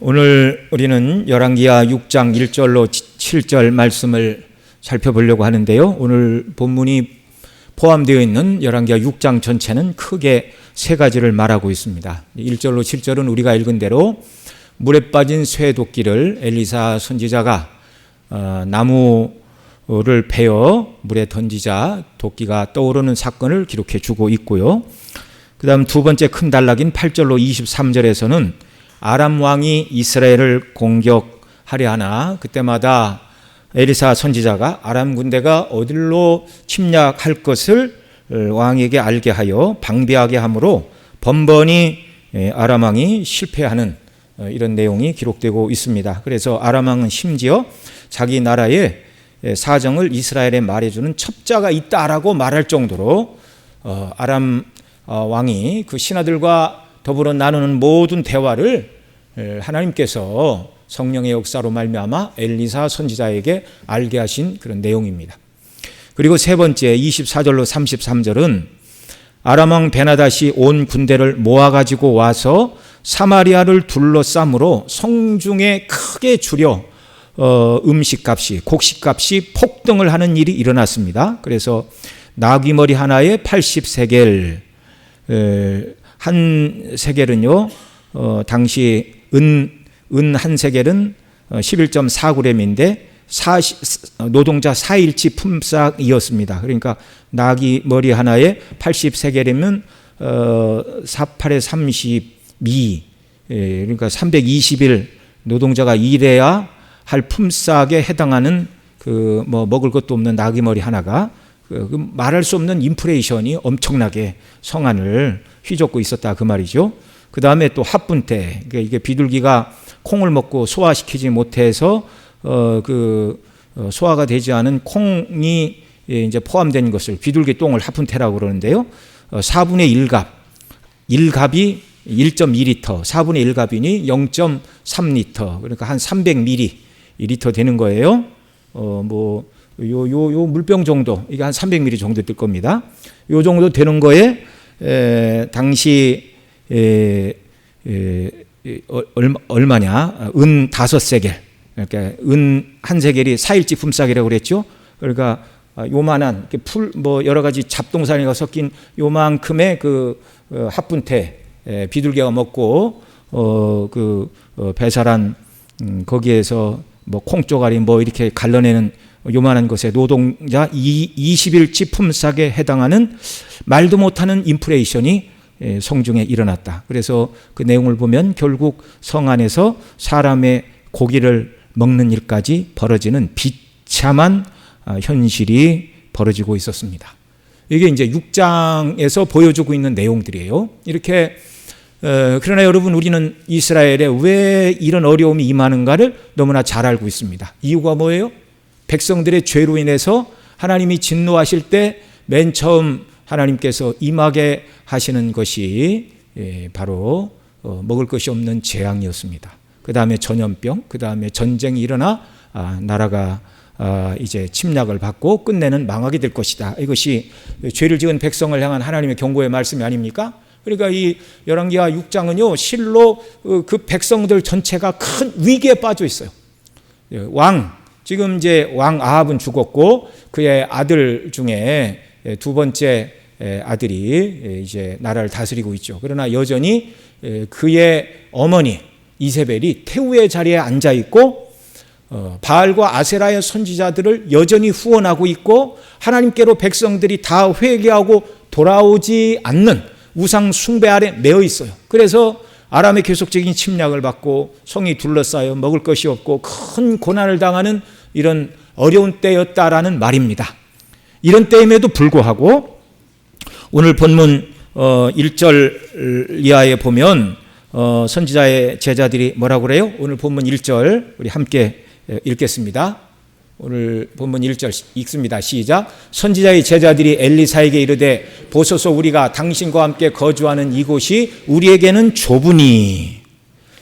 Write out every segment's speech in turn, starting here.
오늘 우리는 열왕기하 6장 1절로 7절 말씀을 살펴보려고 하는데요. 오늘 본문이 포함되어 있는 열왕기하 6장 전체는 크게 세 가지를 말하고 있습니다. 1절로 7절은 우리가 읽은 대로 물에 빠진 쇠도끼를 엘리사 선지자가 나무를 베어 물에 던지자 도끼가 떠오르는 사건을 기록해 주고 있고요. 그 다음 두 번째 큰 단락인 8절로 23절에서는 아람 왕이 이스라엘을 공격하려 하나 그때마다 엘리사 선지자가 아람 군대가 어디로 침략할 것을 왕에게 알게 하여 방비하게 하므로 번번이 아람 왕이 실패하는 이런 내용이 기록되고 있습니다. 그래서 아람 왕은 심지어 자기 나라의 사정을 이스라엘에 말해주는 첩자가 있다라고 말할 정도로 아람 왕이 그 신하들과 더불어 나누는 모든 대화를 하나님께서 성령의 역사로 말미암아 엘리사 선지자에게 알게 하신 그런 내용입니다. 그리고 세 번째 24절로 33절은 아람 왕 베나닷이 온 군대를 모아가지고 와서 사마리아를 둘러싸므로 성중에 크게 줄여 음식값이 곡식값이 폭등을 하는 일이 일어났습니다. 그래서 나귀머리 하나에 80세겔 한 세겔은요 당시 은 한 세겔은 11.4g인데 노동자 4일치 품삯이었습니다. 그러니까 나귀 머리 하나에 80세겔이면 48에 32 그러니까 320일 노동자가 일해야 할 품삯에 해당하는 그 먹을 것도 없는 나귀 머리 하나가 말할 수 없는 인플레이션이 엄청나게 성안을 휘젓고 있었다 그 말이죠. 그 다음에 또 합분 때 이게 비둘기가 콩을 먹고 소화시키지 못해서 소화가 되지 않은 콩이 이제 포함된 것을 비둘기 똥을 합분태라고 그러는데요. 4분의 1갑이 1.2리터, 4분의 1갑이니 0.3리터, 그러니까 한 300ml 되는 거예요. 요 물병 정도, 이게 한 300ml 정도 될 겁니다. 요 정도 되는 거에 당시 얼마냐? 은 5세겔. 그러니까 은 한 세겔이 4일치 품삯이라고 그랬죠. 그러니까 요만한 여러 가지 잡동사니가 섞인 요만큼의 합분태 비둘기가 먹고 배살한 거기에서 콩조가리 이렇게 갈라내는 요만한 것에 노동자 20일치 품삯에 해당하는 말도 못하는 인플레이션이 성중에 일어났다. 그래서 그 내용을 보면 결국 성 안에서 사람의 고기를 먹는 일까지 벌어지는 비참한 현실이 벌어지고 있었습니다. 이게 이제 6장에서 보여주고 있는 내용들이에요. 이렇게 그러나 여러분 우리는 이스라엘에 왜 이런 어려움이 임하는가를 너무나 잘 알고 있습니다. 이유가 뭐예요? 백성들의 죄로 인해서 하나님이 진노하실 때 맨 처음 하나님께서 임하게 하시는 것이 바로 먹을 것이 없는 재앙이었습니다. 그 다음에 전염병, 그 다음에 전쟁이 일어나 나라가 이제 침략을 받고 끝내는 망하게 될 것이다. 이것이 죄를 지은 백성을 향한 하나님의 경고의 말씀이 아닙니까? 그러니까 이 열왕기하 6장은요 실로 그 백성들 전체가 큰 위기에 빠져 있어요. 지금 이제 왕 아합은 죽었고 그의 아들 중에 두 번째 아들이 이제 나라를 다스리고 있죠. 그러나 여전히 그의 어머니 이세벨이 태우의 자리에 앉아 있고 바알과 아세라의 선지자들을 여전히 후원하고 있고 하나님께로 백성들이 다 회개하고 돌아오지 않는 우상 숭배 아래 매여 있어요. 그래서 아람의 계속적인 침략을 받고 성이 둘러싸여 먹을 것이 없고 큰 고난을 당하는 이런 어려운 때였다라는 말입니다. 이런 때임에도 불구하고 오늘 본문 1절 이하에 보면 선지자의 제자들이 뭐라고 그래요? 오늘 본문 1절 우리 함께 읽겠습니다. 오늘 본문 1절 읽습니다. 시작. 선지자의 제자들이 엘리사에게 이르되 보소서 우리가 당신과 함께 거주하는 이곳이 우리에게는 좁으니.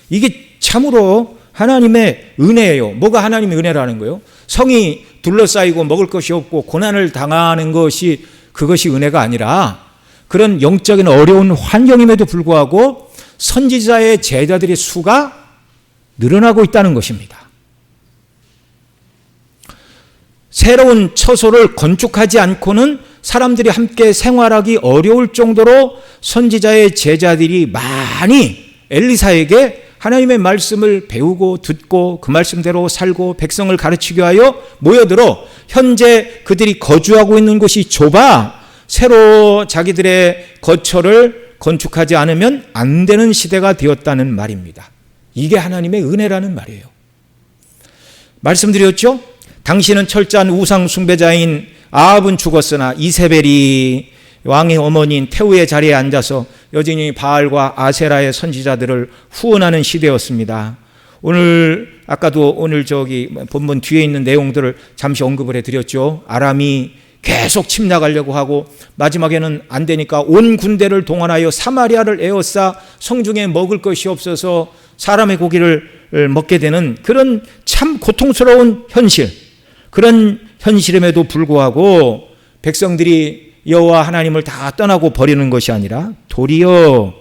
이게 참으로 하나님의 은혜예요. 뭐가 하나님의 은혜라는 거예요? 성이 둘러싸이고 먹을 것이 없고 고난을 당하는 것이 그것이 은혜가 아니라 그런 영적인 어려운 환경임에도 불구하고 선지자의 제자들의 수가 늘어나고 있다는 것입니다. 새로운 처소를 건축하지 않고는 사람들이 함께 생활하기 어려울 정도로 선지자의 제자들이 많이 엘리사에게 하나님의 말씀을 배우고 듣고 그 말씀대로 살고 백성을 가르치기 위하여 모여들어 현재 그들이 거주하고 있는 곳이 좁아 새로 자기들의 거처를 건축하지 않으면 안 되는 시대가 되었다는 말입니다. 이게 하나님의 은혜라는 말이에요. 말씀드렸죠? 당신은 철저한 우상 숭배자인 아합은 죽었으나 이세벨이 왕의 어머니인 태우의 자리에 앉아서 여전히 바알과 아세라의 선지자들을 후원하는 시대였습니다. 오늘 본문 뒤에 있는 내용들을 잠시 언급을 해드렸죠. 아람이 계속 침략하려고 하고 마지막에는 안 되니까 온 군대를 동원하여 사마리아를 에워싸 성중에 먹을 것이 없어서 사람의 고기를 먹게 되는 그런 참 고통스러운 현실, 그런 현실임에도 불구하고 백성들이 여호와 하나님을 다 떠나고 버리는 것이 아니라 도리어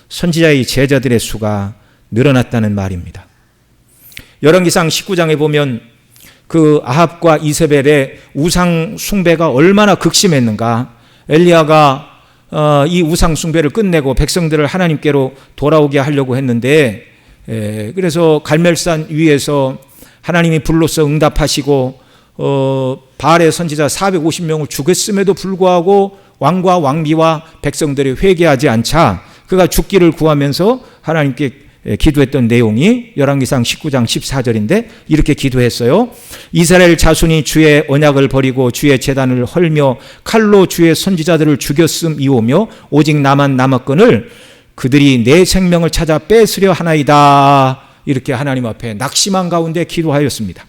선지자의 제자들의 수가 늘어났다는 말입니다. 열왕기상 19장에 보면 그 아합과 이세벨의 우상 숭배가 얼마나 극심했는가. 엘리야가 이 우상 숭배를 끝내고 백성들을 하나님께로 돌아오게 하려고 했는데 그래서 갈멜산 위에서 하나님이 불로서 응답하시고 바알의 선지자 450명을 죽였음에도 불구하고 왕과 왕비와 백성들이 회개하지 않자 그가 죽기를 구하면서 하나님께 기도했던 내용이 열왕기상 19장 14절인데 이렇게 기도했어요. 이스라엘 자손이 주의 언약을 버리고 주의 제단을 헐며 칼로 주의 선지자들을 죽였음이오며 오직 나만 남았거늘 그들이 내 생명을 찾아 뺏으려 하나이다. 이렇게 하나님 앞에 낙심한 가운데 기도하였습니다.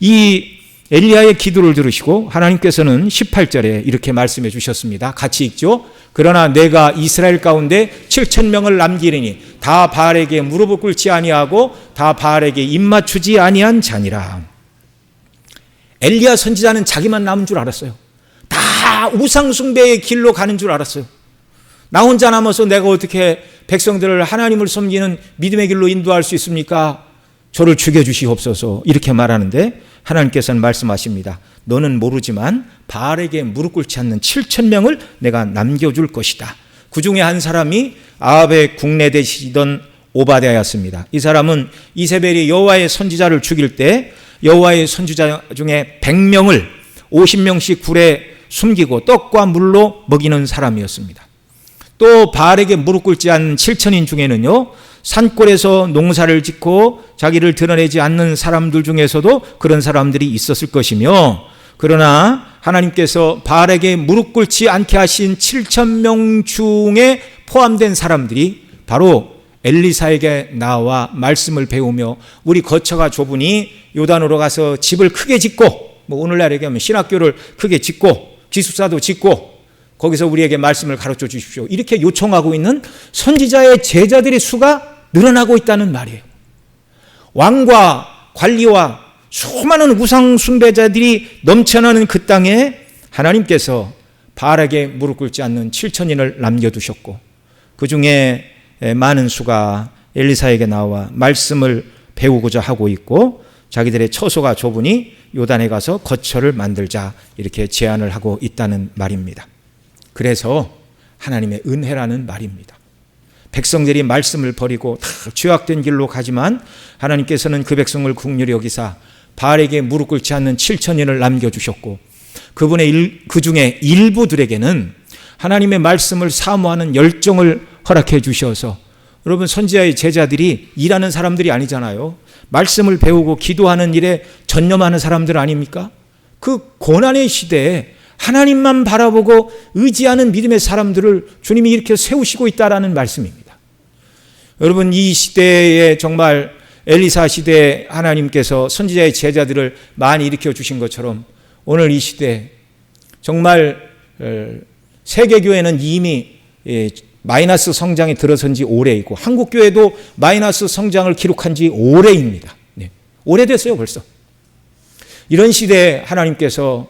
이 엘리야의 기도를 들으시고 하나님께서는 18절에 이렇게 말씀해 주셨습니다. 같이 읽죠. 그러나 내가 이스라엘 가운데 7,000명을 남기리니 다 바알에게 무릎을 꿇지 아니하고 다 바알에게 입맞추지 아니한 자니라. 엘리야 선지자는 자기만 남은 줄 알았어요. 다 우상 숭배의 길로 가는 줄 알았어요. 나 혼자 남아서 내가 어떻게 백성들을 하나님을 섬기는 믿음의 길로 인도할 수 있습니까? 저를 죽여주시옵소서. 이렇게 말하는데 하나님께서는 말씀하십니다. 너는 모르지만 바알에게 무릎 꿇지 않는 7,000명을 내가 남겨줄 것이다. 그 중에 한 사람이 아합의 국내대시던 오바댜였습니다. 이 사람은 이세벨이 여호와의 선지자를 죽일 때 여호와의 선지자 중에 100명을 50명씩 굴에 숨기고 떡과 물로 먹이는 사람이었습니다. 또 바알에게 무릎 꿇지 않은 7천인 중에는요, 산골에서 농사를 짓고 자기를 드러내지 않는 사람들 중에서도 그런 사람들이 있었을 것이며, 그러나 하나님께서 바알에게 무릎 꿇지 않게 하신 7,000명 중에 포함된 사람들이 바로 엘리사에게 나와 말씀을 배우며 우리 거처가 좁으니 요단으로 가서 집을 크게 짓고, 오늘날 얘기하면 신학교를 크게 짓고 기숙사도 짓고 거기서 우리에게 말씀을 가르쳐 주십시오. 이렇게 요청하고 있는 선지자의 제자들의 수가 늘어나고 있다는 말이에요. 왕과 관리와 수많은 우상 숭배자들이 넘쳐나는 그 땅에 하나님께서 바알에게 무릎 꿇지 않는 7,000인을 남겨두셨고 그 중에 많은 수가 엘리사에게 나와 말씀을 배우고자 하고 있고 자기들의 처소가 좁으니 요단에 가서 거처를 만들자 이렇게 제안을 하고 있다는 말입니다. 그래서 하나님의 은혜라는 말입니다. 백성들이 말씀을 버리고 다 죄악된 길로 가지만 하나님께서는 그 백성을 긍휼히 여기사 바알에게 무릎 꿇지 않는 7,000인을 남겨주셨고 그 중에 일부들에게는 하나님의 말씀을 사모하는 열정을 허락해 주셔서, 여러분 선지자의 제자들이 일하는 사람들이 아니잖아요. 말씀을 배우고 기도하는 일에 전념하는 사람들 아닙니까? 그 고난의 시대에 하나님만 바라보고 의지하는 믿음의 사람들을 주님이 이렇게 세우시고 있다라는 말씀입니다. 여러분 이 시대에 정말 엘리사 시대에 하나님께서 선지자의 제자들을 많이 일으켜 주신 것처럼 오늘 이 시대에 정말 세계교회는 이미 마이너스 성장에 들어선 지 오래이고 한국교회도 마이너스 성장을 기록한 지 오래입니다. 네. 오래됐어요 벌써. 이런 시대에 하나님께서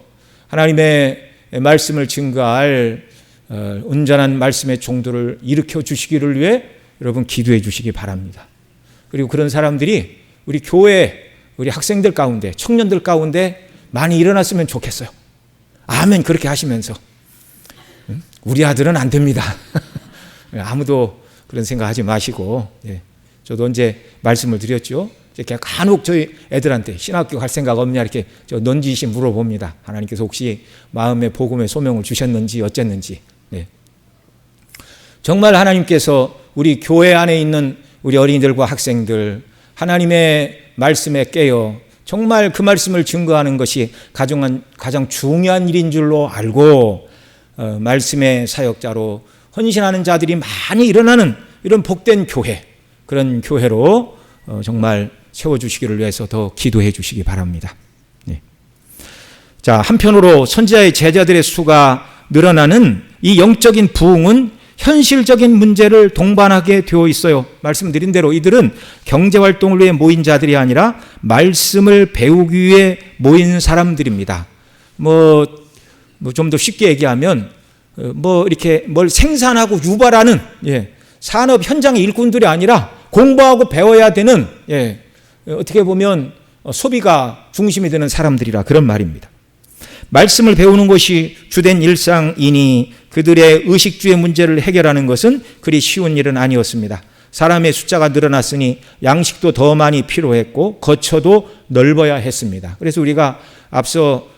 하나님의 말씀을 증거할 온전한 말씀의 종들을 일으켜 주시기를 위해 여러분 기도해 주시기 바랍니다. 그리고 그런 사람들이 우리 교회, 우리 학생들 가운데, 청년들 가운데 많이 일어났으면 좋겠어요. 아멘 그렇게 하시면서 우리 아들은 안 됩니다. 아무도 그런 생각하지 마시고, 저도 언제 말씀을 드렸죠. 이렇게 간혹 저희 애들한테 신학교 갈 생각 없냐 이렇게 넌지시 물어봅니다. 하나님께서 혹시 마음의 복음의 소명을 주셨는지 어쨌는지. 정말 하나님께서 우리 교회 안에 있는 우리 어린이들과 학생들 하나님의 말씀에 깨어 정말 그 말씀을 증거하는 것이 가장 중요한 일인 줄로 알고 말씀의 사역자로 헌신하는 자들이 많이 일어나는 이런 복된 교회, 그런 교회로 정말 세워주시기를 위해서 더 기도해 주시기 바랍니다. 자, 한편으로 선지자의 제자들의 수가 늘어나는 이 영적인 부흥은 현실적인 문제를 동반하게 되어 있어요. 말씀드린 대로 이들은 경제활동을 위해 모인 자들이 아니라 말씀을 배우기 위해 모인 사람들입니다. 좀 더 쉽게 얘기하면 이렇게 뭘 생산하고 유발하는 산업 현장의 일꾼들이 아니라 공부하고 배워야 되는 어떻게 보면 소비가 중심이 되는 사람들이라 그런 말입니다. 말씀을 배우는 것이 주된 일상이니 그들의 의식주의 문제를 해결하는 것은 그리 쉬운 일은 아니었습니다. 사람의 숫자가 늘어났으니 양식도 더 많이 필요했고 거처도 넓어야 했습니다. 그래서 우리가 앞서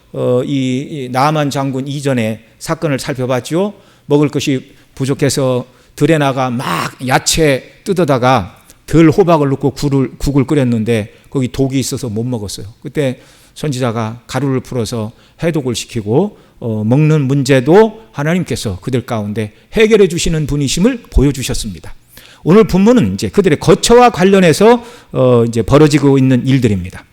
이 나아만 장군 이전에 사건을 살펴봤죠. 먹을 것이 부족해서 들에 나가 막 야채 뜯어다가 들 호박을 넣고 국을 끓였는데 거기 독이 있어서 못 먹었어요. 그때 선지자가 가루를 풀어서 해독을 시키고 먹는 문제도 하나님께서 그들 가운데 해결해 주시는 분이심을 보여주셨습니다. 오늘 본문은 이제 그들의 거처와 관련해서 이제 벌어지고 있는 일들입니다.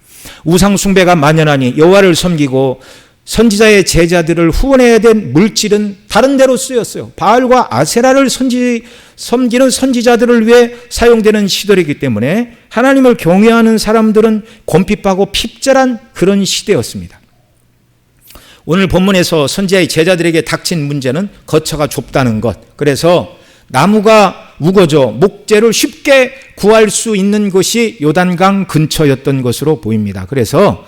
우상 숭배가 만연하니 여호와를 섬기고 선지자의 제자들을 후원해야 된 물질은 다른 데로 쓰였어요. 바알과 아세라를 섬기는 선지자들을 위해 사용되는 시설이기 때문에 하나님을 경외하는 사람들은 곰핍하고 핍절한 그런 시대였습니다. 오늘 본문에서 선지자의 제자들에게 닥친 문제는 거처가 좁다는 것. 그래서 나무가 우거져 목재를 쉽게 구할 수 있는 곳이 요단강 근처였던 것으로 보입니다. 그래서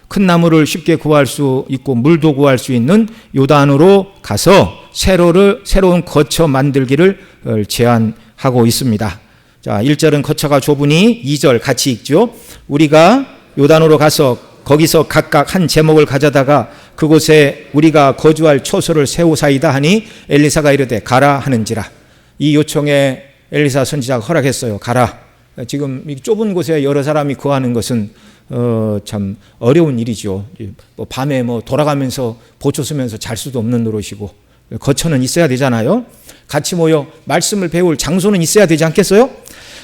큰 나무를 쉽게 구할 수 있고 물도 구할 수 있는 요단으로 가서 새로운 거처 만들기를 제안하고 있습니다. 자, 1절은 거처가 좁으니 2절 같이 읽죠. 우리가 요단으로 가서 거기서 각각 한 제목을 가져다가 그곳에 우리가 거주할 초소를 세우사이다 하니 엘리사가 이르되 가라 하는지라. 이 요청에 엘리사 선지자가 허락했어요. 가라. 지금 이 좁은 곳에 여러 사람이 거하는 것은 참 어려운 일이죠. 밤에 돌아가면서 보초 쓰면서 잘 수도 없는 노릇이고 거처는 있어야 되잖아요. 같이 모여 말씀을 배울 장소는 있어야 되지 않겠어요?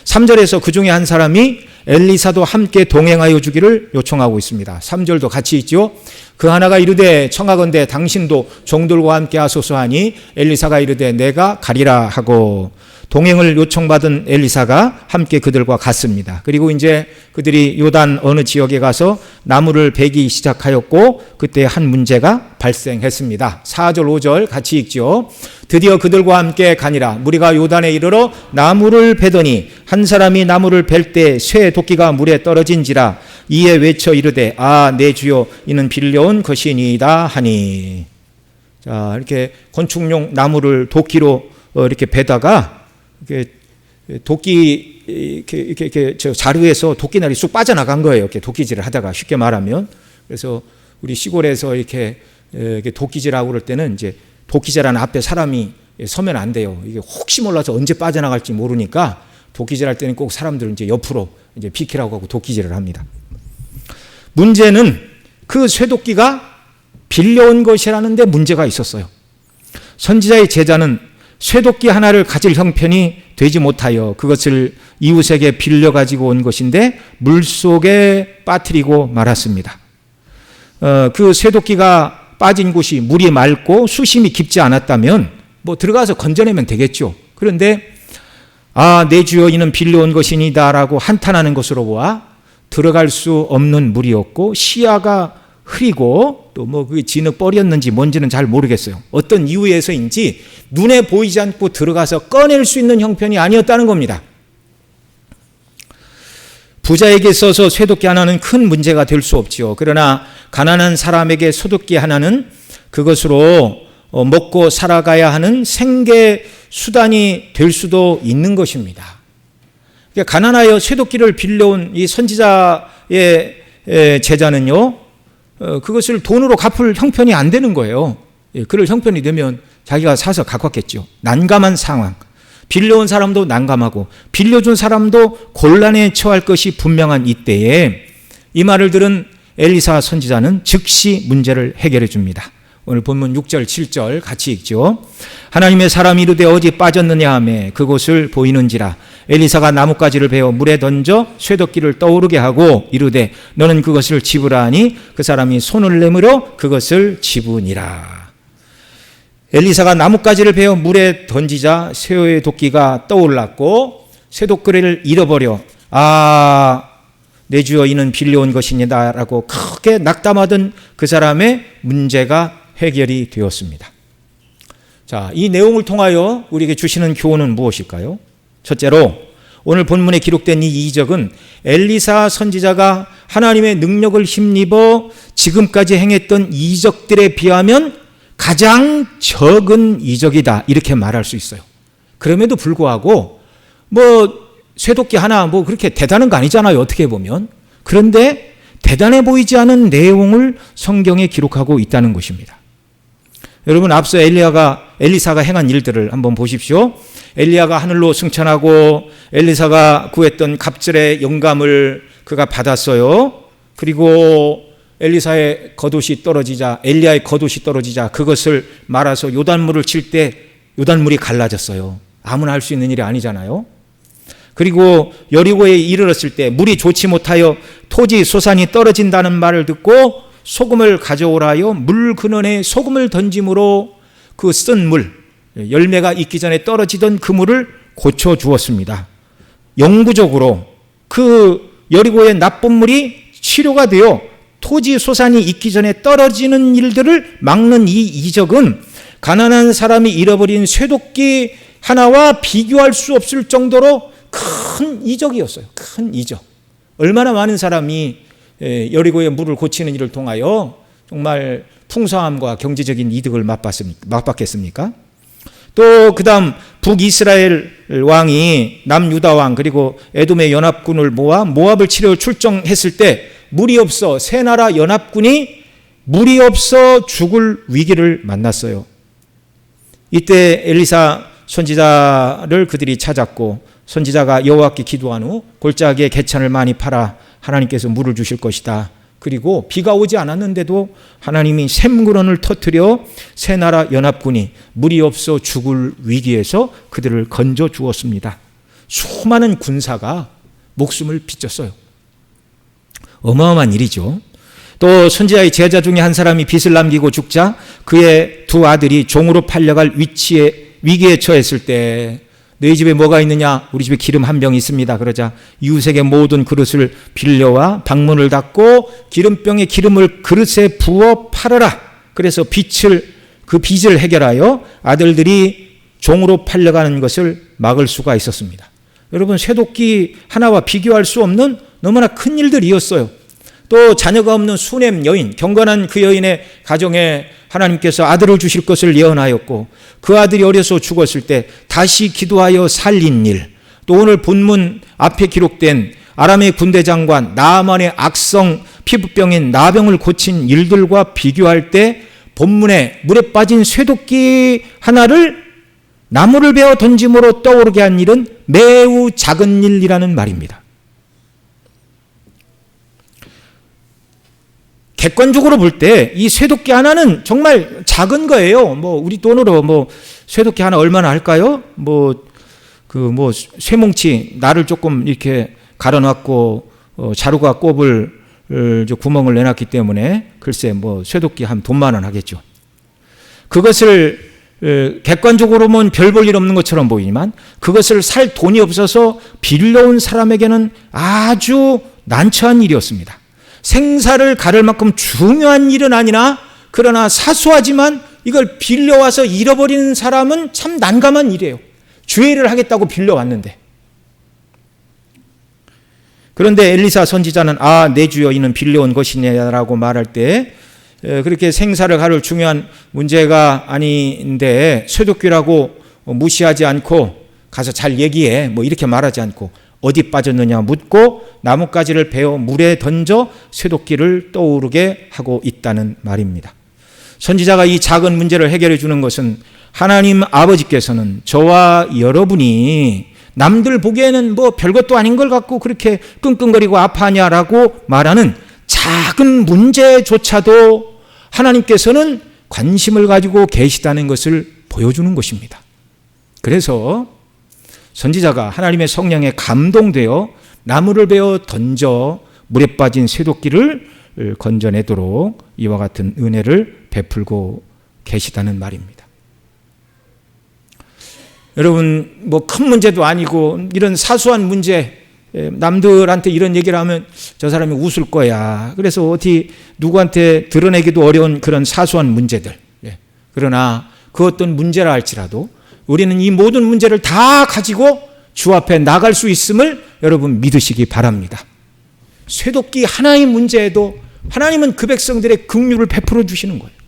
3절에서 그 중에 한 사람이 엘리사도 함께 동행하여 주기를 요청하고 있습니다. 3절도 같이 있죠. 그 하나가 이르되 청하건대 당신도 종들과 함께 하소서 하니 엘리사가 이르되 내가 가리라 하고 동행을 요청받은 엘리사가 함께 그들과 갔습니다. 그리고 이제 그들이 요단 어느 지역에 가서 나무를 베기 시작하였고 그때 한 문제가 발생했습니다. 4절 5절 같이 읽죠. 드디어 그들과 함께 가니라. 무리가 요단에 이르러 나무를 베더니 한 사람이 나무를 벨 때 쇠 도끼가 물에 떨어진지라. 이에 외쳐 이르되 내 주여 이는 빌려온 것이니이다 하니. 자, 이렇게 건축용 나무를 도끼로 이렇게 베다가 이렇게 저 자루에서 도끼날이 쑥 빠져나간 거예요. 이렇게 도끼질을 하다가 쉽게 말하면. 그래서 우리 시골에서 이렇게 도끼질하고 그럴 때는 이제 도끼질하는 앞에 사람이 서면 안 돼요. 이게 혹시 몰라서 언제 빠져나갈지 모르니까 도끼질할 때는 꼭 사람들은 이제 옆으로 이제 비키라고 하고 도끼질을 합니다. 문제는 그 쇠도끼가 빌려온 것이라는 데 문제가 있었어요. 선지자의 제자는 쇠도끼 하나를 가질 형편이 되지 못하여 그것을 이웃에게 빌려 가지고 온 것인데 물속에 빠뜨리고 말았습니다. 그 쇠도끼가 빠진 곳이 물이 맑고 수심이 깊지 않았다면 들어가서 건져내면 되겠죠. 그런데 내 주여 이는 빌려온 것이니다라고 한탄하는 것으로 보아 들어갈 수 없는 물이었고 시야가 흐리고 또 그게 진흙벌이었는지 뭔지는 잘 모르겠어요. 어떤 이유에서인지 눈에 보이지 않고 들어가서 꺼낼 수 있는 형편이 아니었다는 겁니다. 부자에게 있어서 쇠도끼 하나는 큰 문제가 될 수 없지요. 그러나 가난한 사람에게 쇠도끼 하나는 그것으로 먹고 살아가야 하는 생계 수단이 될 수도 있는 것입니다. 그러니까 가난하여 쇠도끼를 빌려온 이 선지자의 제자는요, 그것을 돈으로 갚을 형편이 안 되는 거예요. 그럴 형편이 되면 자기가 사서 갖고 왔겠죠. 난감한 상황. 빌려온 사람도 난감하고 빌려준 사람도 곤란에 처할 것이 분명한 이때에 이 말을 들은 엘리사 선지자는 즉시 문제를 해결해 줍니다. 오늘 본문 6절 7절 같이 읽죠. 하나님의 사람이 이르되 어디 빠졌느냐 하매 그곳을 보이는지라. 엘리사가 나뭇가지를 베어 물에 던져 쇠도끼를 떠오르게 하고 이르되 너는 그것을 집으라 하니 그 사람이 손을 내밀어 그것을 집으니라. 엘리사가 나뭇가지를 베어 물에 던지자 쇠도끼가 떠올랐고 쇠도끼를 잃어버려 내 주여 이는 빌려온 것이니다 라고 크게 낙담하던 그 사람의 문제가 해결이 되었습니다. 자, 이 내용을 통하여 우리에게 주시는 교훈은 무엇일까요? 첫째로 오늘 본문에 기록된 이 이적은 엘리사 선지자가 하나님의 능력을 힘입어 지금까지 행했던 이적들에 비하면 가장 적은 이적이다 이렇게 말할 수 있어요. 그럼에도 불구하고 쇠도끼 하나 그렇게 대단한 거 아니잖아요, 어떻게 보면. 그런데 대단해 보이지 않은 내용을 성경에 기록하고 있다는 것입니다. 여러분, 앞서 엘리사가 행한 일들을 한번 보십시오. 엘리야가 하늘로 승천하고 엘리사가 구했던 갑절의 영감을 그가 받았어요. 그리고 엘리야의 겉옷이 떨어지자 그것을 말아서 요단물을 칠 때 요단물이 갈라졌어요. 아무나 할 수 있는 일이 아니잖아요. 그리고 여리고에 이르렀을 때 물이 좋지 못하여 토지 소산이 떨어진다는 말을 듣고 소금을 가져오라 하여 물 근원에 소금을 던짐으로 그 쓴 물, 열매가 있기 전에 떨어지던 그 물을 고쳐 주었습니다. 영구적으로 그 여리고의 나쁜 물이 치료가 되어 토지 소산이 있기 전에 떨어지는 일들을 막는 이 이적은 가난한 사람이 잃어버린 쇠도끼 하나와 비교할 수 없을 정도로 큰 이적이었어요. 큰 이적. 얼마나 많은 사람이 여리고의 물을 고치는 일을 통하여 정말 풍성함과 경제적인 이득을 맛봤겠습니까? 또 그 다음 북이스라엘 왕이 남유다 왕 그리고 에돔의 연합군을 모아 모압을 치려 출정했을 때 세 나라 연합군이 물이 없어 죽을 위기를 만났어요. 이때 엘리사 선지자를 그들이 찾았고 선지자가 여호와께 기도한 후 골짜기에 개찬을 많이 팔아 하나님께서 물을 주실 것이다. 그리고 비가 오지 않았는데도 하나님이 샘그런을 터뜨려 세 나라 연합군이 물이 없어 죽을 위기에서 그들을 건져 주었습니다. 수많은 군사가 목숨을 비쳤어요. 어마어마한 일이죠. 또 선지자의 제자 중에 한 사람이 빚을 남기고 죽자 그의 두 아들이 종으로 팔려갈 위기에 처했을 때 너희 집에 뭐가 있느냐? 우리 집에 기름 한 병 있습니다. 그러자 이웃에게 모든 그릇을 빌려와 방문을 닫고 기름병에 기름을 그릇에 부어 팔아라. 그래서 그 빚을 해결하여 아들들이 종으로 팔려가는 것을 막을 수가 있었습니다. 여러분, 쇠도끼 하나와 비교할 수 없는 너무나 큰 일들이었어요. 또 자녀가 없는 수넴 여인, 경건한 그 여인의 가정에 하나님께서 아들을 주실 것을 예언하였고 그 아들이 어려서 죽었을 때 다시 기도하여 살린 일, 또 오늘 본문 앞에 기록된 아람의 군대 장관 나아만의 악성 피부병인 나병을 고친 일들과 비교할 때 본문에 물에 빠진 쇠도끼 하나를 나무를 베어 던짐으로 떠오르게 한 일은 매우 작은 일이라는 말입니다. 객관적으로 볼 때 이 쇠도끼 하나는 정말 작은 거예요. 우리 돈으로 쇠도끼 하나 얼마나 할까요? 쇠뭉치 날을 조금 이렇게 갈아놨고 자루가 꼽을 구멍을 내놨기 때문에 글쎄 쇠도끼 한 돈만 원 하겠죠. 그것을 객관적으로 보면 별 볼 일 없는 것처럼 보이지만 그것을 살 돈이 없어서 빌려온 사람에게는 아주 난처한 일이었습니다. 생사를 가를 만큼 중요한 일은 아니나 그러나 사소하지만 이걸 빌려와서 잃어버리는 사람은 참 난감한 일이에요. 주의를 하겠다고 빌려왔는데. 그런데 엘리사 선지자는 내 주여 이는 빌려온 것이냐라고 말할 때 그렇게 생사를 가를 중요한 문제가 아닌데 쇠도끼라고 무시하지 않고 가서 잘 얘기해 뭐 이렇게 말하지 않고 어디 빠졌느냐 묻고 나뭇가지를 베어 물에 던져 쇠도끼를 떠오르게 하고 있다는 말입니다. 선지자가 이 작은 문제를 해결해 주는 것은 하나님 아버지께서는 저와 여러분이 남들 보기에는 뭐 별것도 아닌 걸 갖고 그렇게 끙끙거리고 아파하냐라고 말하는 작은 문제조차도 하나님께서는 관심을 가지고 계시다는 것을 보여주는 것입니다. 그래서 선지자가 하나님의 성령에 감동되어 나무를 베어 던져 물에 빠진 쇠도끼를 건져내도록 이와 같은 은혜를 베풀고 계시다는 말입니다. 여러분, 뭐 큰 문제도 아니고 이런 사소한 문제, 남들한테 이런 얘기를 하면 저 사람이 웃을 거야. 그래서 어디 누구한테 드러내기도 어려운 그런 사소한 문제들. 그러나 그 어떤 문제라 할지라도 우리는 이 모든 문제를 다 가지고 주 앞에 나갈 수 있음을 여러분 믿으시기 바랍니다. 쇠도끼 하나의 문제에도 하나님은 그 백성들의 긍휼을 베풀어 주시는 거예요.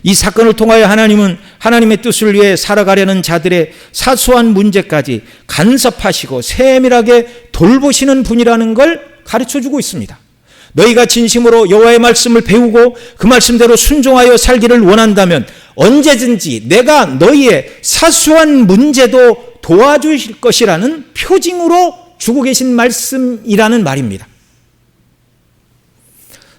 이 사건을 통하여 하나님은 하나님의 뜻을 위해 살아가려는 자들의 사소한 문제까지 간섭하시고 세밀하게 돌보시는 분이라는 걸 가르쳐주고 있습니다. 너희가 진심으로 여호와의 말씀을 배우고 그 말씀대로 순종하여 살기를 원한다면 언제든지 내가 너희의 사소한 문제도 도와주실 것이라는 표징으로 주고 계신 말씀이라는 말입니다.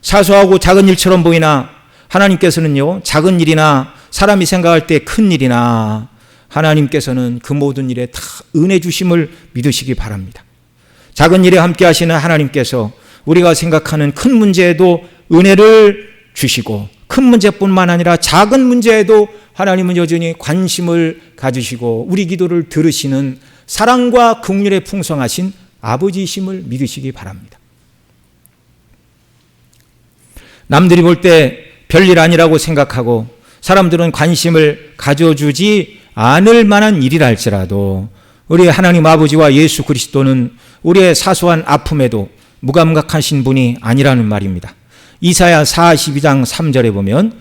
사소하고 작은 일처럼 보이나 하나님께서는요, 작은 일이나 사람이 생각할 때 큰 일이나 하나님께서는 그 모든 일에 다 은혜 주심을 믿으시기 바랍니다. 작은 일에 함께 하시는 하나님께서 우리가 생각하는 큰 문제에도 은혜를 주시고 큰 문제뿐만 아니라 작은 문제에도 하나님은 여전히 관심을 가지시고 우리 기도를 들으시는 사랑과 긍휼에 풍성하신 아버지이심을 믿으시기 바랍니다. 남들이 볼 때 별일 아니라고 생각하고 사람들은 관심을 가져주지 않을 만한 일이라 할지라도 우리 하나님 아버지와 예수 그리스도는 우리의 사소한 아픔에도 무감각하신 분이 아니라는 말입니다. 이사야 42장 3절에 보면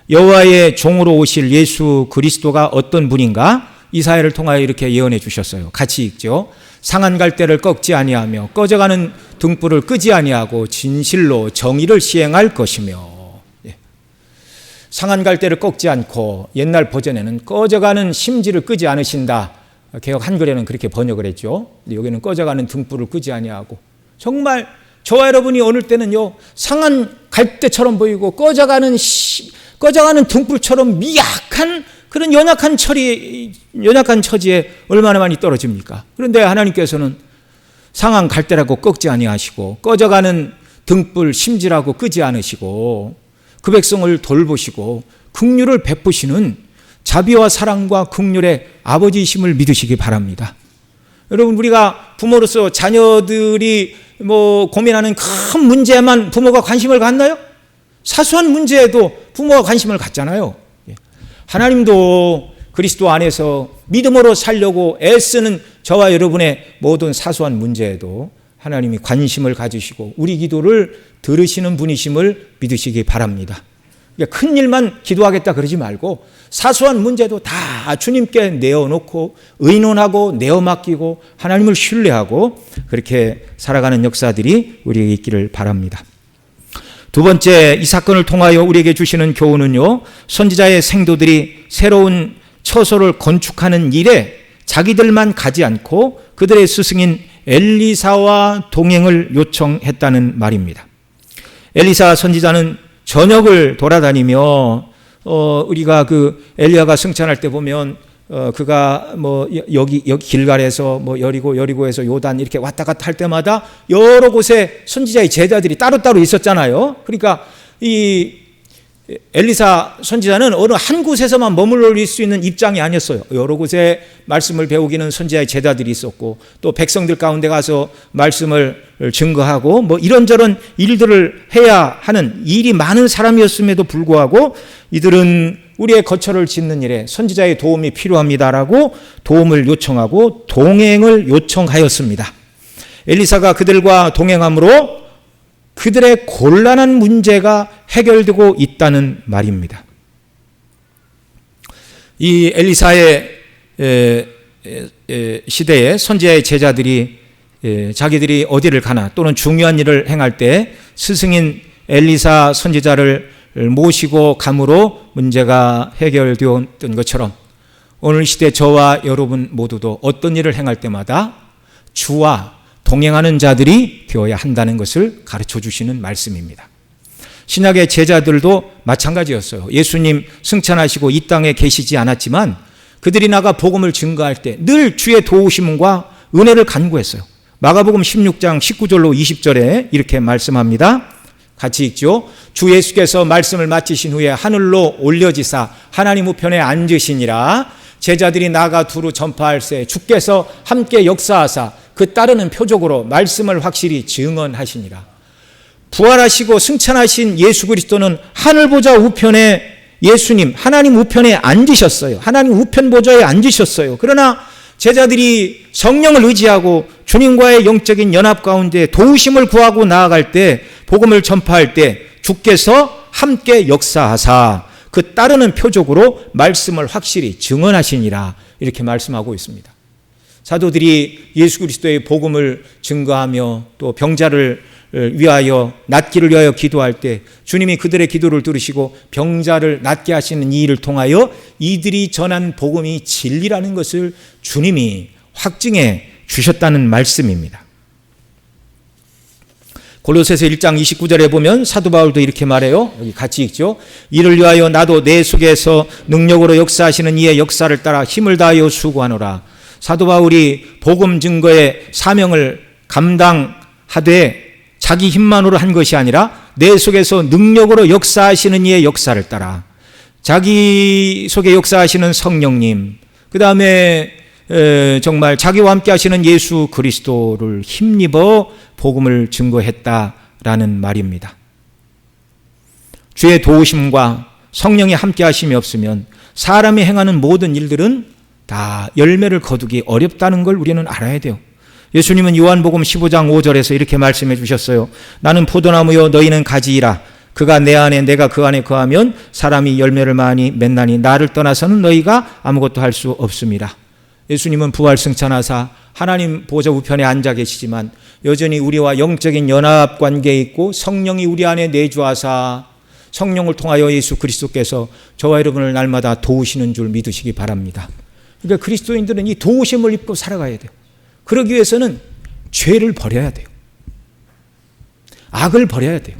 여호와의 종으로 오실 예수 그리스도가 어떤 분인가 이사야를 통하여 이렇게 예언해 주셨어요. 같이 읽죠. 상한 갈대를 꺾지 아니하며 꺼져가는 등불을 끄지 아니하고 진실로 정의를 시행할 것이며. 상한 갈대를 꺾지 않고 옛날 버전에는 꺼져가는 심지를 끄지 않으신다. 개역 한글에는 그렇게 번역을 했죠. 여기는 꺼져가는 등불을 끄지 아니하고 정말 저와 여러분이 어느 때는요 상한 갈대처럼 보이고 꺼져가는 등불처럼 미약한 그런 연약한 처지에 얼마나 많이 떨어집니까? 그런데 하나님께서는 상한 갈대라고 꺾지 아니하시고 꺼져가는 등불 심지라고 끄지 않으시고 그 백성을 돌보시고 긍휼을 베푸시는 자비와 사랑과 긍휼의 아버지이심을 믿으시기 바랍니다. 여러분, 우리가 부모로서 자녀들이 고민하는 큰 문제에만 부모가 관심을 갖나요? 사소한 문제에도 부모가 관심을 갖잖아요. 하나님도 그리스도 안에서 믿음으로 살려고 애쓰는 저와 여러분의 모든 사소한 문제에도 하나님이 관심을 가지시고 우리 기도를 들으시는 분이심을 믿으시기 바랍니다. 큰 일만 기도하겠다 그러지 말고 사소한 문제도 다 주님께 내어놓고 의논하고 내어맡기고 하나님을 신뢰하고 그렇게 살아가는 역사들이 우리에게 있기를 바랍니다. 두 번째, 이 사건을 통하여 우리에게 주시는 교훈은요, 선지자의 생도들이 새로운 처소를 건축하는 일에 자기들만 가지 않고 그들의 스승인 엘리사와 동행을 요청했다는 말입니다. 엘리사 선지자는 전역을 돌아다니며 우리가 그 엘리야가 승천할 때 보면 그가 여기 길갈에서 여리고에서 요단 이렇게 왔다 갔다 할 때마다 여러 곳에 선지자의 제자들이 따로따로 있었잖아요. 그러니까 이 엘리사 선지자는 어느 한 곳에서만 머물러 있을 수 있는 입장이 아니었어요. 여러 곳에 말씀을 배우기는 선지자의 제자들이 있었고 또 백성들 가운데 가서 말씀을 증거하고 이런저런 일들을 해야 하는 일이 많은 사람이었음에도 불구하고 이들은 우리의 거처를 짓는 일에 선지자의 도움이 필요합니다라고 도움을 요청하고 동행을 요청하였습니다. 엘리사가 그들과 동행함으로 그들의 곤란한 문제가 해결되고 있다는 말입니다. 이 엘리사의 시대에 선지자의 제자들이 자기들이 어디를 가나 또는 중요한 일을 행할 때 스승인 엘리사 선지자를 모시고 감으로 문제가 해결되었던 것처럼 오늘 시대 저와 여러분 모두도 어떤 일을 행할 때마다 주와 동행하는 자들이 되어야 한다는 것을 가르쳐 주시는 말씀입니다. 신약의 제자들도 마찬가지였어요. 예수님 승천하시고 이 땅에 계시지 않았지만 그들이 나가 복음을 증거할 때 늘 주의 도우심과 은혜를 간구했어요. 마가복음 16장 19절로 20절에 이렇게 말씀합니다. 같이 읽죠. 주 예수께서 말씀을 마치신 후에 하늘로 올려지사 하나님 우편에 앉으시니라. 제자들이 나가 두루 전파할새 주께서 함께 역사하사 그 따르는 표적으로 말씀을 확실히 증언하시니라. 부활하시고 승천하신 예수 그리스도는 하늘 보좌 우편에 예수님 하나님 우편에 앉으셨어요. 하나님 우편 보좌에 앉으셨어요. 그러나 제자들이 성령을 의지하고 주님과의 영적인 연합 가운데 도우심을 구하고 나아갈 때 복음을 전파할 때 주께서 함께 역사하사 그 따르는 표적으로 말씀을 확실히 증언하시니라 이렇게 말씀하고 있습니다. 사도들이 예수 그리스도의 복음을 증거하며 또 병자를 위하여 낫기를 위하여 기도할 때 주님이 그들의 기도를 들으시고 병자를 낫게 하시는 이 일을 통하여 이들이 전한 복음이 진리라는 것을 주님이 확증해 주셨다는 말씀입니다. 골로새서 1장 29절에 보면 사도 바울도 이렇게 말해요. 여기 같이 읽죠. 이를 위하여 나도 내 속에서 능력으로 역사하시는 이의 역사를 따라 힘을 다하여 수고하노라. 사도 바울이 복음 증거의 사명을 감당하되 자기 힘만으로 한 것이 아니라 내 속에서 능력으로 역사하시는 이의 역사를 따라 자기 속에 역사하시는 성령님, 그 다음에 정말 자기와 함께 하시는 예수 그리스도를 힘입어 복음을 증거했다라는 말입니다. 주의 도우심과 성령이 함께 하심이 없으면 사람이 행하는 모든 일들은 다 열매를 거두기 어렵다는 걸 우리는 알아야 돼요. 예수님은 요한복음 15장 5절에서 이렇게 말씀해 주셨어요. 나는 포도나무요 너희는 가지이라. 그가 내 안에 내가 그 안에 거하면 사람이 열매를 많이 맺나니 나를 떠나서는 너희가 아무것도 할 수 없습니다. 예수님은 부활 승천하사 하나님 보좌 우편에 앉아 계시지만 여전히 우리와 영적인 연합 관계에 있고 성령이 우리 안에 내주하사 성령을 통하여 예수 그리스도께서 저와 여러분을 날마다 도우시는 줄 믿으시기 바랍니다. 그러니까 그리스도인들은 이 도우심을 입고 살아가야 돼요. 그러기 위해서는 죄를 버려야 돼요. 악을 버려야 돼요.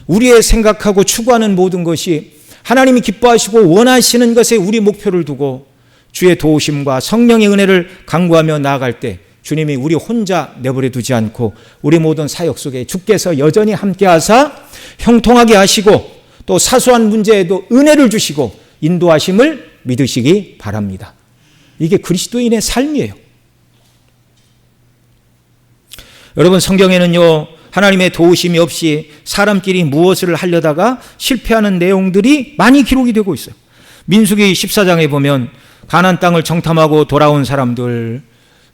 우리의 생각하고 추구하는 모든 것이 하나님이 기뻐하시고 원하시는 것에 우리 목표를 두고 주의 도우심과 성령의 은혜를 간구하며 나아갈 때 주님이 우리 혼자 내버려 두지 않고 우리 모든 사역 속에 주께서 여전히 함께하사 형통하게 하시고 또 사소한 문제에도 은혜를 주시고 인도하심을 믿으시기 바랍니다. 이게 그리스도인의 삶이에요. 여러분, 성경에는요 하나님의 도우심이 없이 사람끼리 무엇을 하려다가 실패하는 내용들이 많이 기록이 되고 있어요. 민수기 14장에 보면 가나안 땅을 정탐하고 돌아온 사람들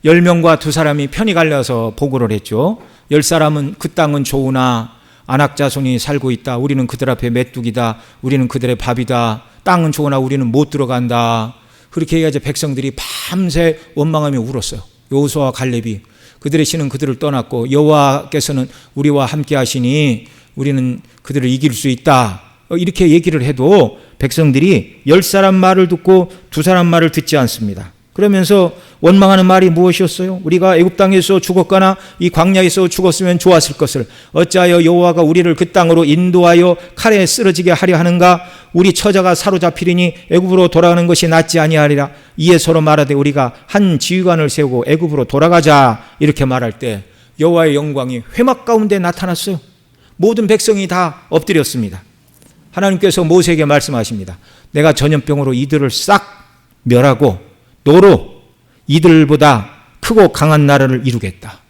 10명과 2사람이 편히 갈려서 보고를 했죠. 10사람은 그 땅은 좋으나 안악 자손이 살고 있다. 우리는 그들 앞에 메뚜기다. 우리는 그들의 밥이다. 땅은 좋으나 우리는 못 들어간다. 그렇게 해야지 백성들이 밤새 원망하며 울었어요. 여호수아와 갈렙이 그들의 신은 그들을 떠났고 여호와께서는 우리와 함께 하시니 우리는 그들을 이길 수 있다. 이렇게 얘기를 해도 백성들이 10사람 말을 듣고 2사람 말을 듣지 않습니다. 그러면서 원망하는 말이 무엇이었어요? 우리가 애굽 땅에서 죽었거나 이 광야에서 죽었으면 좋았을 것을 어찌하여 여호와가 우리를 그 땅으로 인도하여 칼에 쓰러지게 하려 하는가? 우리 처자가 사로잡히리니 애굽으로 돌아가는 것이 낫지 아니하리라. 이에 서로 말하되 우리가 한 지휘관을 세우고 애굽으로 돌아가자. 이렇게 말할 때 여호와의 영광이 회막 가운데 나타났어요. 모든 백성이 다 엎드렸습니다. 하나님께서 모세에게 말씀하십니다. 내가 전염병으로 이들을 싹 멸하고 너로 이들보다 크고 강한 나라를 이루겠다.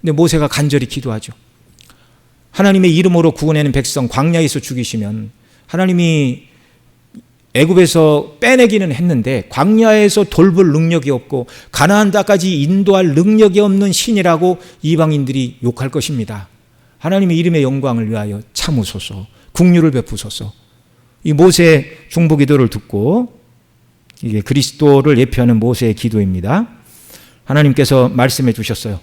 근데 모세가 간절히 기도하죠. 하나님의 이름으로 구원하는 백성 광야에서 죽이시면 하나님이 애굽에서 빼내기는 했는데 광야에서 돌볼 능력이 없고 가나안 땅까지 인도할 능력이 없는 신이라고 이방인들이 욕할 것입니다. 하나님의 이름의 영광을 위하여 참으소서, 긍휼을 베푸소서. 이 모세의 중보 기도를 듣고, 이게 그리스도를 예표하는 모세의 기도입니다. 하나님께서 말씀해 주셨어요.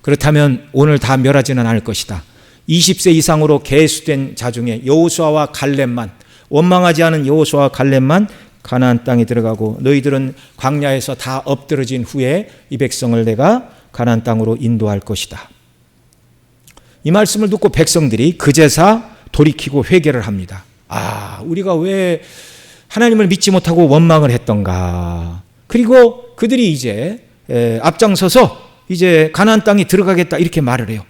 그렇다면 오늘 다 멸하지는 않을 것이다. 20세 이상으로 계수된 자 중에 여호수아와 갈렙만, 원망하지 않은 여호수아와 갈렙만 가나안 땅에 들어가고 너희들은 광야에서 다 엎드러진 후에 이 백성을 내가 가나안 땅으로 인도할 것이다. 이 말씀을 듣고 백성들이 그제사 돌이키고 회개를 합니다. 우리가 왜 하나님을 믿지 못하고 원망을 했던가. 그리고 그들이 이제 앞장서서 이제 가나안 땅에 들어가겠다 이렇게 말을 해요.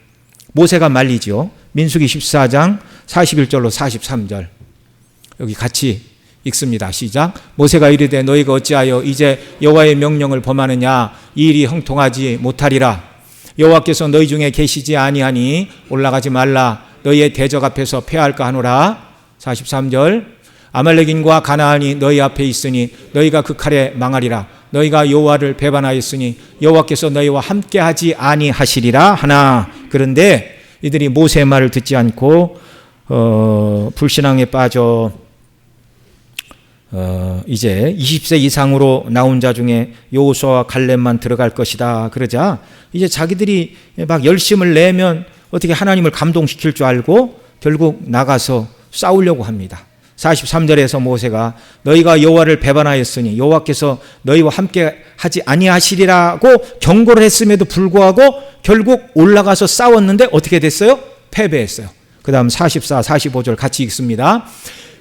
모세가 말리죠. 민수기 14장 41절로 43절. 여기 같이 읽습니다. 시작. 모세가 이르되 너희가 어찌하여 이제 여호와의 명령을 범하느냐. 이 일이 형통하지 못하리라. 여호와께서 너희 중에 계시지 아니하니 올라가지 말라. 너희의 대적 앞에서 패할까 하노라. 43절. 아말렉인과 가나안이 너희 앞에 있으니 너희가 그 칼에 망하리라. 너희가 여호와를 배반하였으니 여호와께서 너희와 함께하지 아니하시리라 하나. 그런데 이들이 모세의 말을 듣지 않고 불신앙에 빠져 이제 20세 이상으로 나온 자 중에 여호수아와 갈렙만 들어갈 것이다 그러자 이제 자기들이 막 열심을 내면 어떻게 하나님을 감동시킬 줄 알고 결국 나가서 싸우려고 합니다. 43절에서 모세가 너희가 여호와를 배반하였으니 여호와께서 너희와 함께 하지 아니하시리라고 경고를 했음에도 불구하고 결국 올라가서 싸웠는데 어떻게 됐어요? 패배했어요. 그 다음 44, 45절 같이 읽습니다.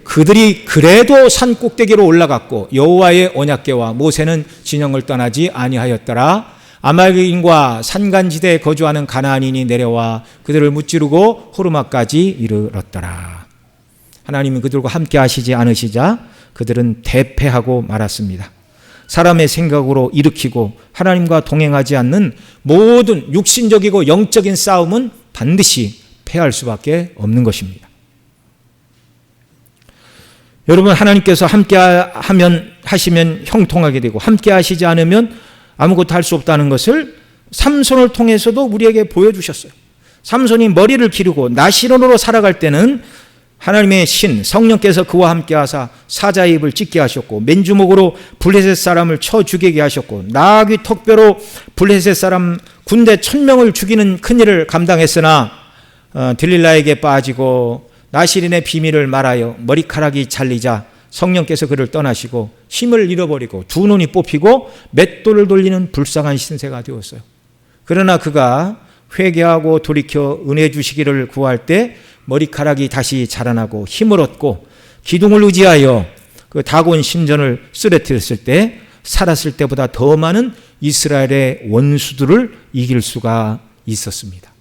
그들이 그래도 산 꼭대기로 올라갔고 여호와의 언약궤와 모세는 진영을 떠나지 아니하였더라. 아말렉인과 산간지대에 거주하는 가나안인이 내려와 그들을 무찌르고 호르마까지 이르렀더라. 하나님이 그들과 함께 하시지 않으시자 그들은 대패하고 말았습니다. 사람의 생각으로 일으키고 하나님과 동행하지 않는 모든 육신적이고 영적인 싸움은 반드시 패할 수밖에 없는 것입니다. 여러분, 하나님께서 함께 하시면 형통하게 되고 함께 하시지 않으면 아무것도 할 수 없다는 것을 삼손을 통해서도 우리에게 보여주셨어요. 삼손이 머리를 기르고 나시론으로 살아갈 때는 하나님의 신 성령께서 그와 함께 하사 사자의 입을 찢게 하셨고 맨주먹으로 블레셋 사람을 쳐 죽이게 하셨고 나귀 턱뼈로 블레셋 사람 군대 1000명을 죽이는 큰일을 감당했으나 들릴라에게 빠지고 나시린의 비밀을 말하여 머리카락이 잘리자 성령께서 그를 떠나시고 힘을 잃어버리고 두 눈이 뽑히고 맷돌을 돌리는 불쌍한 신세가 되었어요. 그러나 그가 회개하고 돌이켜 은혜 주시기를 구할 때 머리카락이 다시 자라나고 힘을 얻고 기둥을 의지하여 그 다곤 신전을 쓰러뜨렸을 때 살았을 때보다 더 많은 이스라엘의 원수들을 이길 수가 있었습니다.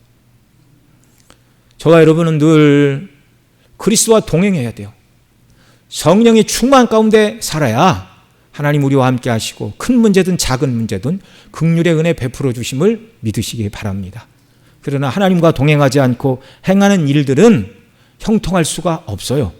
저와 여러분은 늘 그리스도와 동행해야 돼요. 성령의 충만 가운데 살아야 하나님 우리와 함께 하시고 큰 문제든 작은 문제든 긍휼의 은혜 베풀어 주심을 믿으시기 바랍니다. 그러나 하나님과 동행하지 않고 행하는 일들은 형통할 수가 없어요.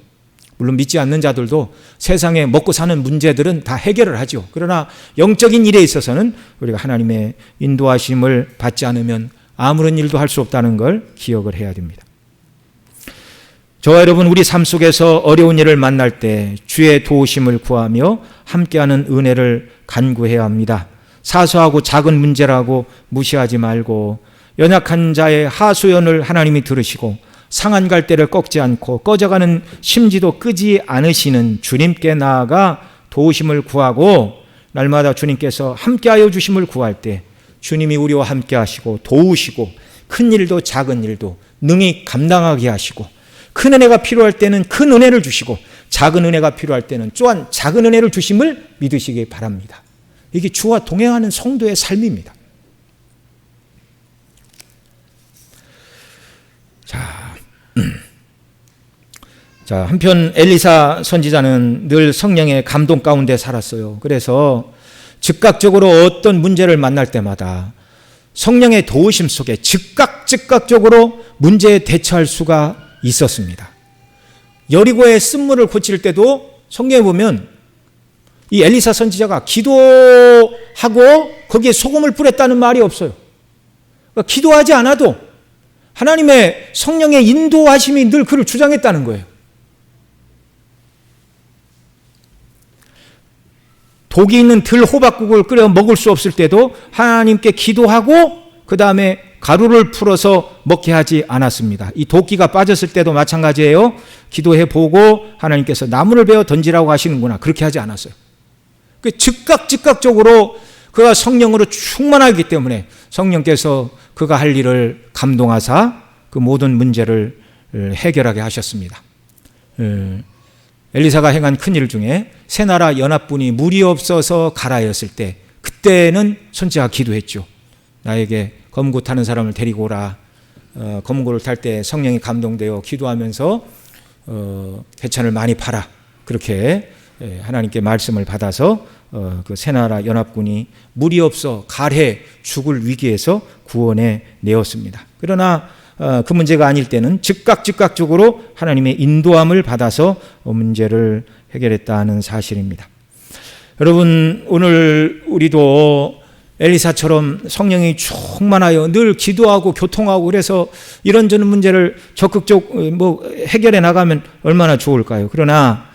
물론 믿지 않는 자들도 세상에 먹고 사는 문제들은 다 해결을 하죠. 그러나 영적인 일에 있어서는 우리가 하나님의 인도하심을 받지 않으면 아무런 일도 할 수 없다는 걸 기억을 해야 됩니다. 저와 여러분, 우리 삶 속에서 어려운 일을 만날 때 주의 도우심을 구하며 함께하는 은혜를 간구해야 합니다. 사소하고 작은 문제라고 무시하지 말고 연약한 자의 하소연을 하나님이 들으시고 상한 갈대를 꺾지 않고 꺼져가는 심지도 끄지 않으시는 주님께 나아가 도우심을 구하고 날마다 주님께서 함께하여 주심을 구할 때 주님이 우리와 함께 하시고 도우시고 큰 일도 작은 일도 능히 감당하게 하시고 큰 은혜가 필요할 때는 큰 은혜를 주시고 작은 은혜가 필요할 때는 또한 작은 은혜를 주심을 믿으시기 바랍니다. 이게 주와 동행하는 성도의 삶입니다. 자, 한편 엘리사 선지자는 늘 성령의 감동 가운데 살았어요. 그래서 즉각적으로 어떤 문제를 만날 때마다 성령의 도우심 속에 즉각적으로 문제에 대처할 수가 있었습니다. 여리고의 쓴물을 고칠 때도 성경에 보면 이 엘리사 선지자가 기도하고 거기에 소금을 뿌렸다는 말이 없어요. 그러니까 기도하지 않아도 하나님의 성령의 인도하심이 늘 그를 주장했다는 거예요. 독이 있는 들호박국을 끓여 먹을 수 없을 때도 하나님께 기도하고 그 다음에 가루를 풀어서 먹게 하지 않았습니다. 이 도끼가 빠졌을 때도 마찬가지예요. 기도해 보고 하나님께서 나무를 베어 던지라고 하시는구나. 그렇게 하지 않았어요. 즉각적으로 그가 성령으로 충만하기 때문에 성령께서 그가 할 일을 감동하사 그 모든 문제를 해결하게 하셨습니다. 엘리사가 행한 큰일 중에 세 나라 연합군이 물이 없어서 가라였을 때 그때는 선지자가 기도했죠. 나에게 검고 타는 사람을 데리고 오라. 검고를 탈 때 성령이 감동되어 기도하면서 개천을 많이 파라. 그렇게 하나님께 말씀을 받아서 그 세 나라 연합군이 물이 없어 가래 죽을 위기에서 구원해 내었습니다. 그러나 그 문제가 아닐 때는 즉각적으로 하나님의 인도함을 받아서 문제를 해결했다는 사실입니다. 여러분, 오늘 우리도 엘리사처럼 성령이 충만하여 늘 기도하고 교통하고 그래서 이런저런 문제를 적극적으로 해결해 나가면 얼마나 좋을까요? 그러나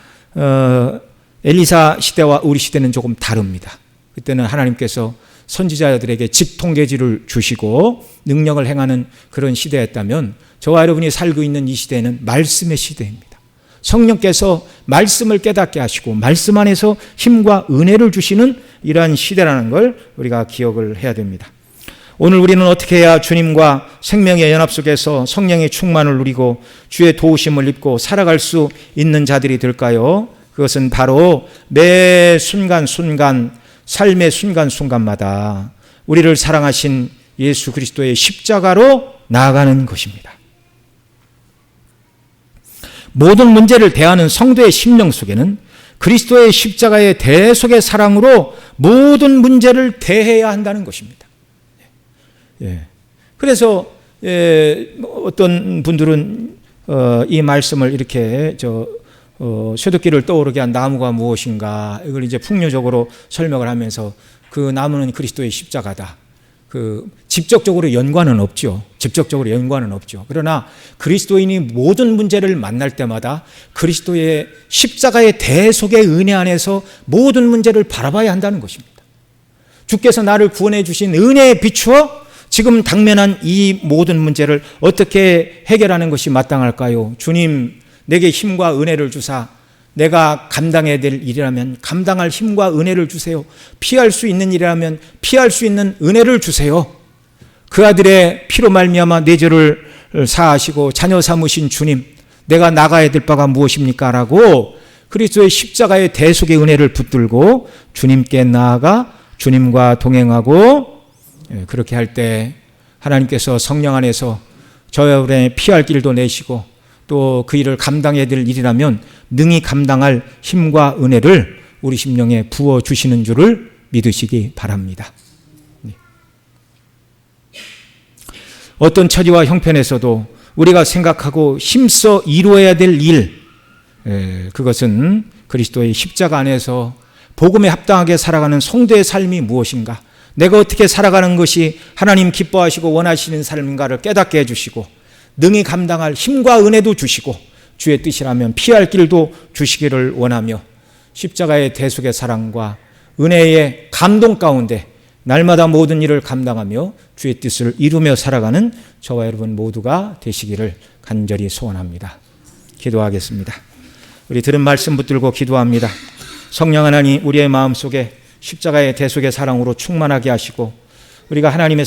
엘리사 시대와 우리 시대는 조금 다릅니다. 그때는 하나님께서 선지자들에게 직통계지를 주시고 능력을 행하는 그런 시대였다면 저와 여러분이 살고 있는 이 시대는 말씀의 시대입니다. 성령께서 말씀을 깨닫게 하시고 말씀 안에서 힘과 은혜를 주시는 이러한 시대라는 걸 우리가 기억을 해야 됩니다. 오늘 우리는 어떻게 해야 주님과 생명의 연합 속에서 성령의 충만을 누리고 주의 도우심을 입고 살아갈 수 있는 자들이 될까요? 그것은 바로 매 순간순간 삶의 순간순간마다 우리를 사랑하신 예수 그리스도의 십자가로 나아가는 것입니다. 모든 문제를 대하는 성도의 심령 속에는 그리스도의 십자가의 대속의 사랑으로 모든 문제를 대해야 한다는 것입니다. 그래서 어떤 분들은 이 말씀을 이렇게 쇠도끼를 떠오르게 한 나무가 무엇인가 이걸 이제 풍요적으로 설명을 하면서 그 나무는 그리스도의 십자가다. 직접적으로 연관은 없죠. 그러나 그리스도인이 모든 문제를 만날 때마다 그리스도의 십자가의 대속의 은혜 안에서 모든 문제를 바라봐야 한다는 것입니다. 주께서 나를 구원해 주신 은혜에 비추어 지금 당면한 이 모든 문제를 어떻게 해결하는 것이 마땅할까요? 주님, 내게 힘과 은혜를 주사 내가 감당해야 될 일이라면 감당할 힘과 은혜를 주세요. 피할 수 있는 일이라면 피할 수 있는 은혜를 주세요. 그 아들의 피로 말미암아 내 죄를 사하시고 자녀 삼으신 주님, 내가 나가야 될 바가 무엇입니까? 라고 그리스도의 십자가의 대속의 은혜를 붙들고 주님께 나아가 주님과 동행하고 그렇게 할 때 하나님께서 성령 안에서 저와 여러분의 피할 길도 내시고 또 그 일을 감당해야 될 일이라면 능히 감당할 힘과 은혜를 우리 심령에 부어주시는 줄을 믿으시기 바랍니다. 어떤 처지와 형편에서도 우리가 생각하고 힘써 이루어야 될 일, 그것은 그리스도의 십자가 안에서 복음에 합당하게 살아가는 성도의 삶이 무엇인가, 내가 어떻게 살아가는 것이 하나님 기뻐하시고 원하시는 삶인가를 깨닫게 해주시고 능히 감당할 힘과 은혜도 주시고 주의 뜻이라면 피할 길도 주시기를 원하며 십자가의 대속의 사랑과 은혜의 감동 가운데 날마다 모든 일을 감당하며 주의 뜻을 이루며 살아가는 저와 여러분 모두가 되시기를 간절히 소원합니다. 기도하겠습니다. 우리 들은 말씀 붙들고 기도합니다. 성령 하나님, 우리의 마음속에 십자가의 대속의 사랑으로 충만하게 하시고 우리가 하나님의